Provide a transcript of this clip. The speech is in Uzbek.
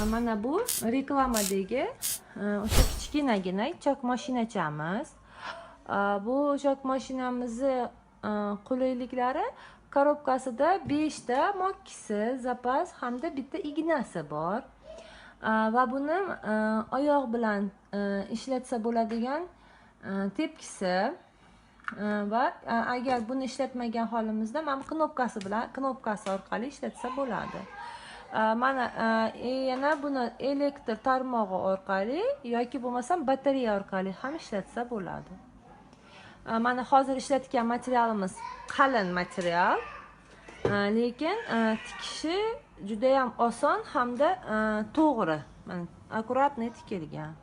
mana bu reklamadagi o'sha kichkinagina chok mashinachamiz. Bu chok mashinamizni qulayliklari korobkasida 5 ta mokkisi, zapas hamda bitta ignasi bor. Va buni oyoq bilan ishlatsa bo'ladigan tepkisi va agar buni ishlatmagan holimizda mana knopkasi orqali ishlatsa bo'ladi. Mana yana buni elektr tarmog'i orqali yoki bo'lmasam batareya orqali ham ishlatsa bo'ladi. Mana hozir ishlatgan materialimiz qalin material, lekin tikishi juda ham oson hamda to'g'ri. Mana akkuratniy tikilgan.